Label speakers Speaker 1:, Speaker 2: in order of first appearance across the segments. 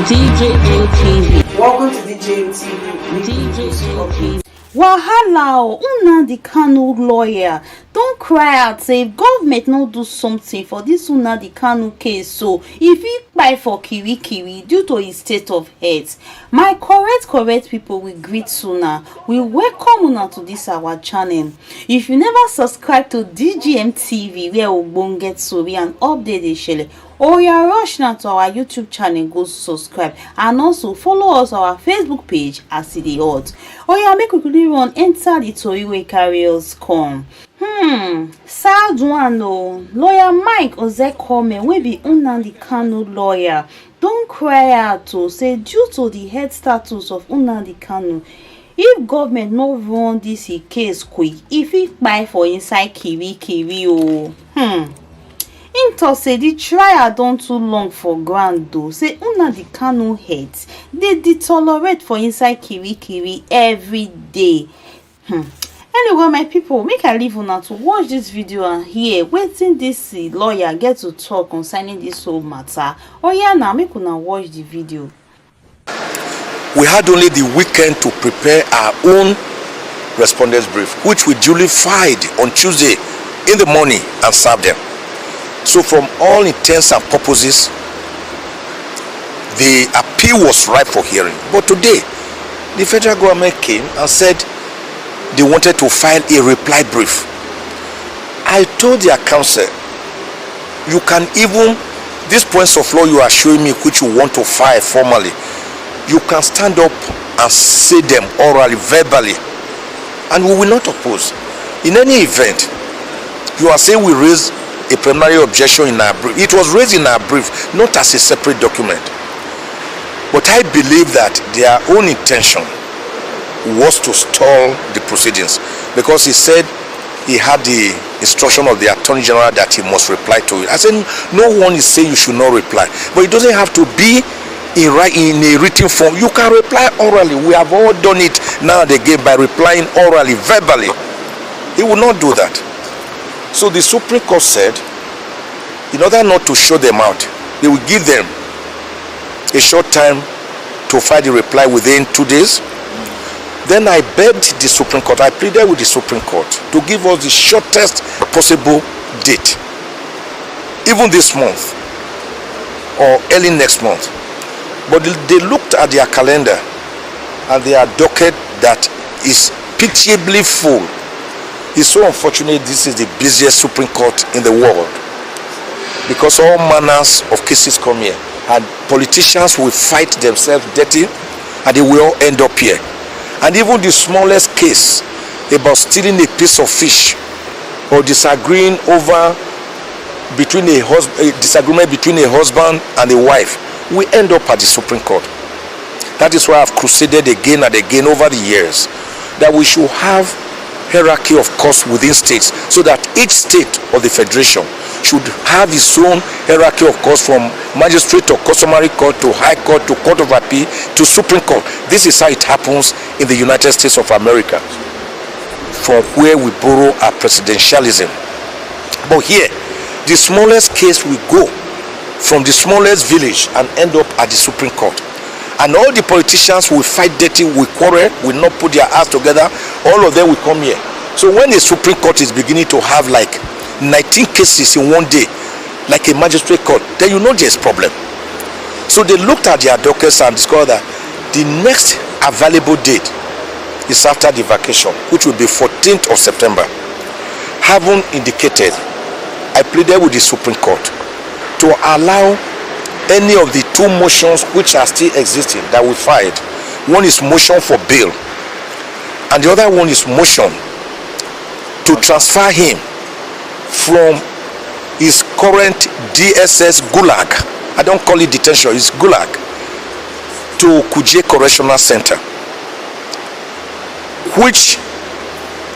Speaker 1: DJ
Speaker 2: Welcome to DJ TV.
Speaker 1: Wahala, Nnamdi Kanu lawyer. Don't cry out, say if government no do something for this Nnamdi Kanu case, so if he kpai for kirikiri due to his state of health. My correct people will greet sooner. We welcome una to this our channel. If you never subscribe to DGM TV, where we won't get story and update the shele, or you are rush now to our YouTube channel, go subscribe and also follow us on our Facebook page as it is hot. Or you make we quickly run enter the tori wey carry us come. Sad one o. Lawyer Mike Ozekome, wey be Nnamdi Kanu lawyer, don cry out to say due to the health status of Nnamdi Kanu, if government no run this case quick, if he kpai for inside kirikiri o. Him talk say the trial don too long for ground though. Say Nnamdi Kanu heads dey deteriorate for inside kirikiri every day. Anyway, my people, make I leave una to watch this video and hear wetin this lawyer get to talk concerning this whole matter. Oh yeah, now make una watch the video.
Speaker 3: We had only the weekend to prepare our own respondents brief, which we duly filed on Tuesday in the morning and served them. So from all intents and purposes, the appeal was ripe for hearing. But today, the federal government came and said they wanted to file a reply brief. I told their counsel, you can even, these points of law you are showing me which you want to file formally, you can stand up and say them orally, verbally, and we will not oppose. In any event, you are saying we raise a preliminary objection in our brief. It was raised in our brief, not as a separate document. But I believe that their own intention was to stall the proceedings, because he said he had the instruction of the Attorney General that he must reply to it. I said, no one is saying you should not reply, but it doesn't have to be in a written form. You can reply orally. We have all done it now and again by replying orally, verbally. He will not do that. So the Supreme Court said, in order not to show them out, they will give them a short time to file the reply within 2 days. Then I begged the Supreme Court, I pleaded with the Supreme Court to give us the shortest possible date, even this month or early next month. But they looked at their calendar and their docket that is pitiably full. It's so unfortunate this is the busiest Supreme Court in the world, because all manners of cases come here and politicians will fight themselves dirty and they will all end up here. And even the smallest case about stealing a piece of fish or disagreeing over disagreement between a husband and a wife, we end up at the Supreme Court. That is why I've crusaded again and again over the years that we should have hierarchy of courts within states, so that each state of the federation should have its own hierarchy of courts, from magistrate to customary court to high court to court of appeal to Supreme Court. This is how it happens in the United States of America, from where we borrow our presidentialism. But here, the smallest case will go from the smallest village and end up at the Supreme Court. And all the politicians will fight dirty, will quarrel, will not put their hearts together. All of them will come here. So when the Supreme Court is beginning to have like 19 cases in one day, like a magistrate court, then you know there's problem. So they looked at their dockets and discovered that the next available date is after the vacation, which will be 14th of September. Having indicated, I pleaded with the Supreme Court to allow any of the two motions which are still existing that we filed. One is motion for bail, and the other one is motion to transfer him from his current DSS gulag. I don't call it detention, it's gulag, to Kuje Correctional Center, which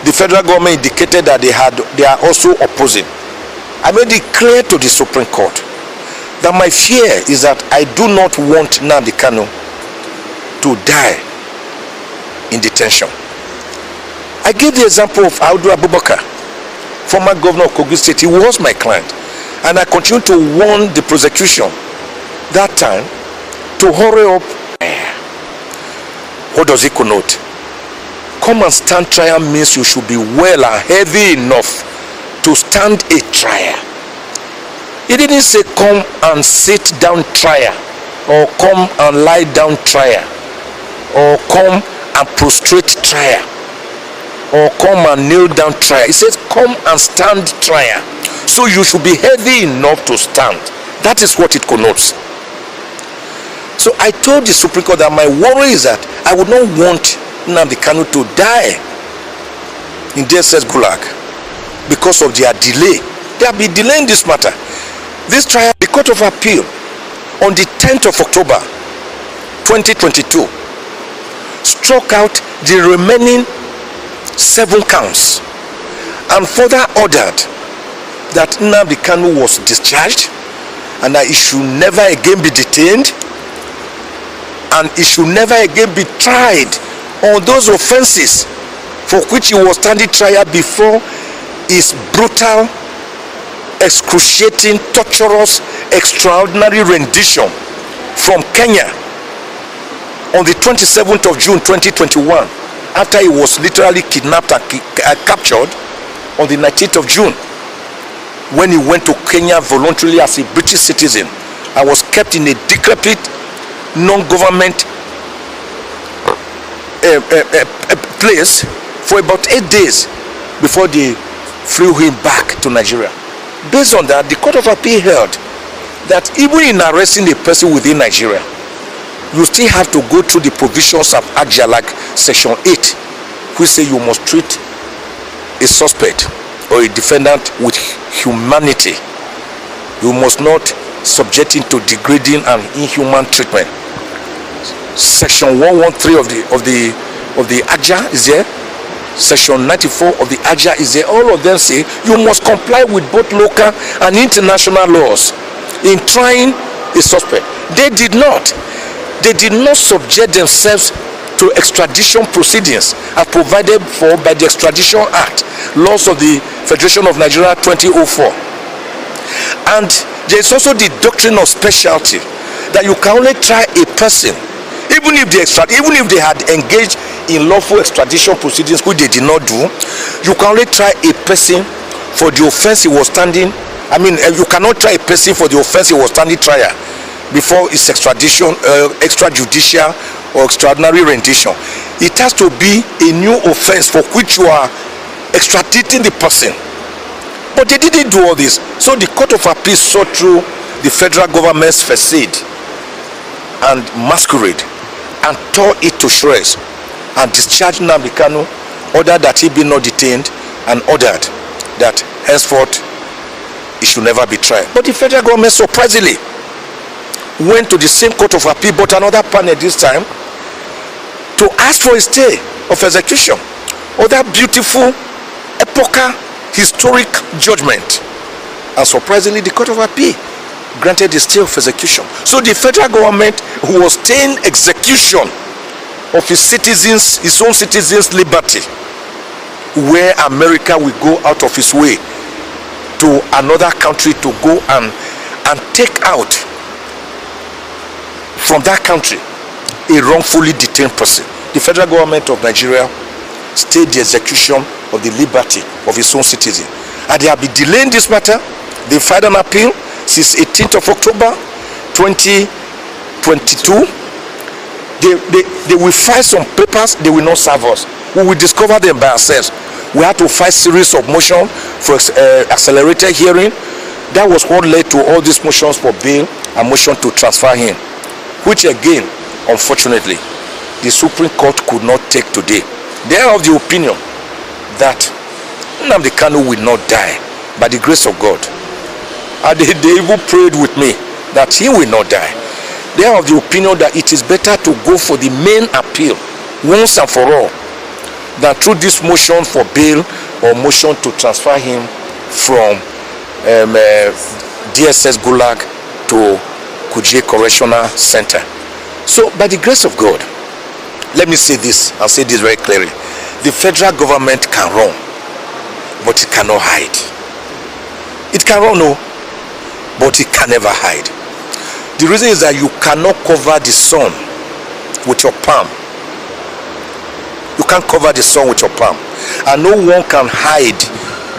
Speaker 3: the federal government indicated that they are also opposing. I made it clear to the Supreme Court that my fear is that I do not want Nnamdi Kanu to die in detention. I gave the example of Audu Abubakar, former governor of Kogi State. He was my client, and I continue to warn the prosecution that time to hurry up. What does it connote? Come and stand trial means you should be well and healthy enough to stand a trial. He didn't say come and sit down trial, or come and lie down trial, or come and prostrate trial, or come and kneel down trial. He says come and stand trial. So you should be healthy enough to stand. That is what it connotes. So I told the Supreme Court that my worry is that I would not want Nnamdi Kanu to die in DSS Gulag because of their delay. They have been delaying this matter. This trial, the Court of Appeal, on the 10th of October 2022, struck out the remaining 7 counts and further ordered that Nnamdi Kanu was discharged and that he should never again be detained and he should never again be tried on those offenses for which he was standing trial before his brutal, excruciating, torturous, extraordinary rendition from Kenya on the 27th of June 2021, after he was literally kidnapped and captured on the 19th of June when he went to Kenya voluntarily as a British citizen and was kept in a decrepit non-government place for about 8 days before they flew him back to Nigeria. Based on that, the Court of Appeal held that even in arresting a person within Nigeria, you still have to go through the provisions of AJA, like Section 8, which say you must treat a suspect or a defendant with humanity. You must not subject him to degrading and inhuman treatment. Section 113 of the AJA is there. Section 94 of the AJA is there. All of them say you must comply with both local and international laws in trying a suspect. They did not subject themselves to extradition proceedings as provided for by the Extradition Act, laws of the Federation of Nigeria 2004. And there is also the doctrine of specialty, that you can only try a person even if they had engaged in lawful extradition proceedings, which they did not do. You can only try a person for the offense he was standing. You cannot try a person for the offense he was standing trial before his extradition, extrajudicial or extraordinary rendition. It has to be a new offense for which you are extraditing the person. But they didn't do all this. So the Court of Appeal saw through the federal government's facade and masquerade and tore it to shreds and discharged Nnamdi Kanu, ordered that he be not detained, and ordered that henceforth he should never be tried. But the federal government surprisingly went to the same Court of Appeal, but another panel this time, to ask for a stay of execution of that beautiful, epochal, historic judgment. And surprisingly, the Court of Appeal granted a stay of execution. So the federal government was staying execution of his own citizens' liberty, where America will go out of its way to another country to go and take out from that country a wrongfully detained person. The federal government of Nigeria stayed the execution of the liberty of its own citizen, and they have been delaying this matter. They filed an appeal since 18th of October 2022. They will file some papers. They will not serve us. We will discover them by ourselves. We had to file series of motions for accelerated hearing. That was what led to all these motions for bail and motion to transfer him, which again, unfortunately, the Supreme Court could not take today. They are of the opinion that Nnamdi Kanu will not die by the grace of God. And they even prayed with me that he will not die. They are of the opinion that it is better to go for the main appeal once and for all than through this motion for bail or motion to transfer him from DSS Gulag to Kuje Correctional Center. So by the grace of God, let me say this and say this very clearly. The federal government can run, but it cannot hide. It can run, no, but it can never hide. The reason is that you cannot cover the sun with your palm. You can't cover the sun with your palm, and no one can hide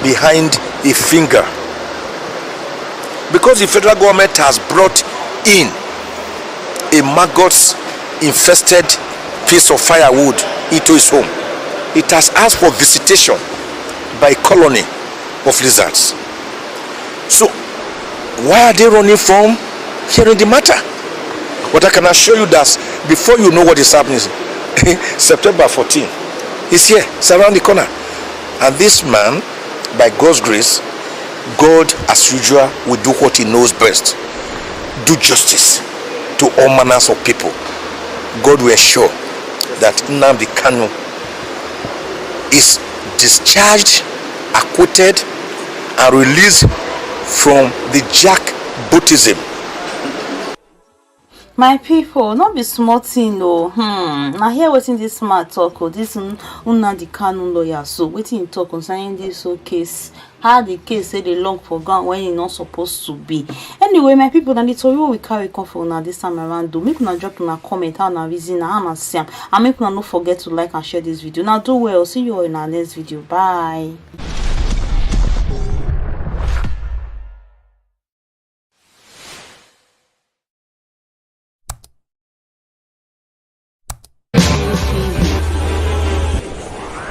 Speaker 3: behind a finger, because the federal government has brought in a maggots infested piece of firewood into his home. It has asked for visitation by a colony of lizards. So why are they running from hearing the matter? But I can assure you that before you know what is happening, September 14 is here, it's around the corner. And this man, by God's grace, God as usual will do what he knows best: do justice to all manners of people. God will ensure that Nnamdi Kanu is discharged, acquitted, and released from the jackbootism.
Speaker 1: My people, not be small thing o. Now hear wetin this man talk o. This Nnamdi Kanu lawyer, so wetin he talk concerning this whole case, how the case say they long for ground when e not supposed to be. Anyway, my people, na the tori wey we carry come for una this time around. Do make una drop una comment how una reason how una see am, and make una no forget to like and share this video. Now do well. See you all in our next video. Bye.